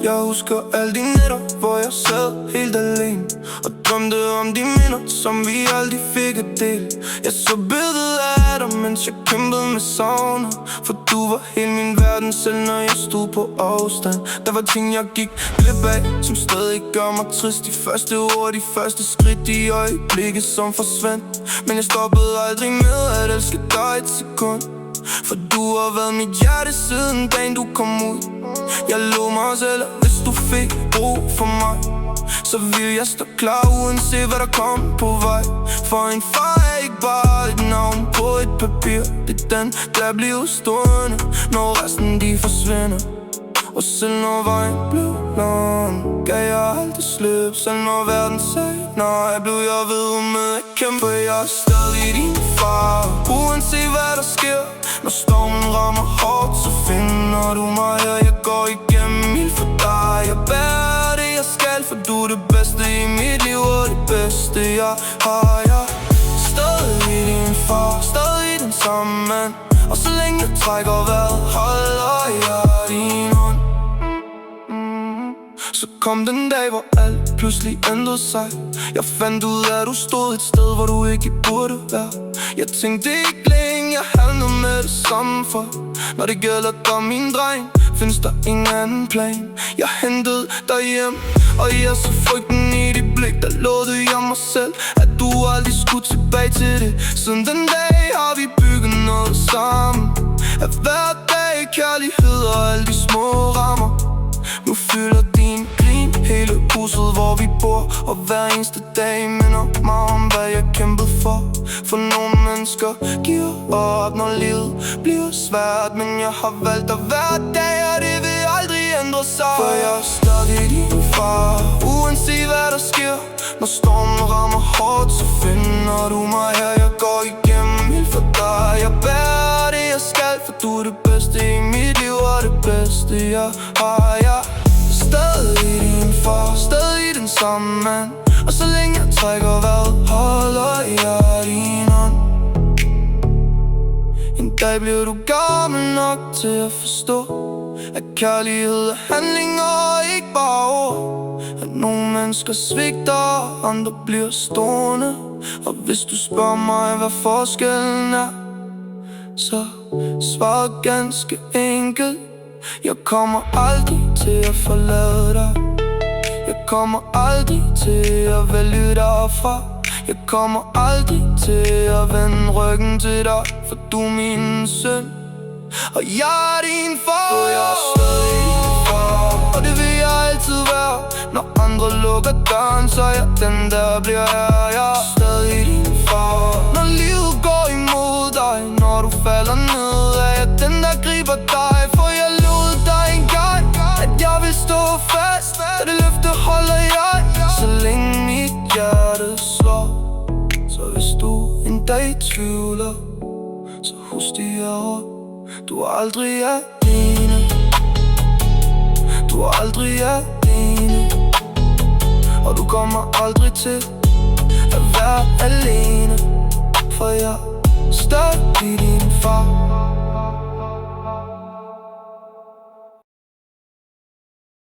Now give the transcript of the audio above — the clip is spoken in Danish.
Jeg husker alle de nætter, hvor jeg sad helt alene og drømte om de minder, som vi aldrig fik at dele. Jeg så billedet af dig, mens jeg kæmpede med savnet, for du var hele min verden, selv når jeg stod på afstand. Der var ting, jeg gik glip af, som stadig gør mig trist. De første ord, de første skridt, de øjeblikke, som forsvandt. Men jeg stoppede aldrig med at elske dig et sekund, for du har været mit hjerte siden dagen du kom ud. Jeg lov mig selv, hvis du fik brug for mig, så vil jeg stå klar uanset hvad der kom på vej. For en far er ikke bare et navn på et papir, det er den, der bliver stående, når resten de forsvinder. Og selv når vejen blev lang, gav jeg aldrig slip. Selv når verden sagde nej, blev jeg ved med at kæmpe. Jeg er stadig din far, uanset hvad der sker. Når stormen rammer hårdt, så finder du mig, og jeg går igennem ild for dig. Jeg bærer det jeg skal, for du er det bedste i mit liv, og det bedste jeg har. Jeg stadig din far, stadig den samme mand, og så længe jeg trækker vejret, holder jeg din hånd. Så kom den dag, hvor alt pludselig ændrede sig. Jeg fandt ud af, at du stod et sted, hvor du ikke burde være. Jeg tænkte ikke længe, jeg handlede med det samme, for når det gælder dig, min dreng, findes der ingen anden plan. Jeg hentede dig hjem, og jeg så frygten i dit blik. Der lovede jeg mig selv, at du aldrig skulle tilbage til det. Siden den dag har vi bygget noget sammen, af hver dag, kærlighed og alle de små rammer. Nu fylder din grin hele huset, hvor vi bor, og hver eneste dag minder mig om, hvad jeg kæmpede for. For nogle mennesker giver op, når livet bliver svært, men jeg har valgt at være dag, og det vil aldrig ændre sig. For jeg er stadig din far, uanset hvad der sker. Når stormen rammer hårdt, så finder du mig her. Jeg går igennem ild for dig. Jeg bærer det jeg skal, for du er det bedste i mit liv, og det bedste jeg har. Jeg er stadig din far, stadig den samme mand, og så længe jeg trækker vejret, holder jeg din hånd. En dag bliver du gammel nok til at forstå, at kærlighed er handlinger og ikke bare ord. At nogle mennesker svigter, andre bliver stående. Og hvis du spørger mig, hvad forskellen er, så svaret ganske enkelt: jeg kommer aldrig til at forlade dig. Jeg kommer aldrig til at vælge dig fra. Jeg kommer aldrig til at vende ryggen til dig, for du er min søn, og jeg er din far. Og jeg er stadig din far, og det vil jeg altid være. Når andre lukker døren, så er jeg den, der bliver her. Jeg er stadig din far, når livet går imod dig. Når du falder ned, er jeg den, der griber dig. For jeg lovede dig engang, at jeg vil stå fast, og det løfte holder jeg, så længe mit hjerte slår. Så hvis du en dag tvivler, så husk de her ord: du er aldrig alene. Du er aldrig alene, og du kommer aldrig til at være alene. For jeg er stadig din far.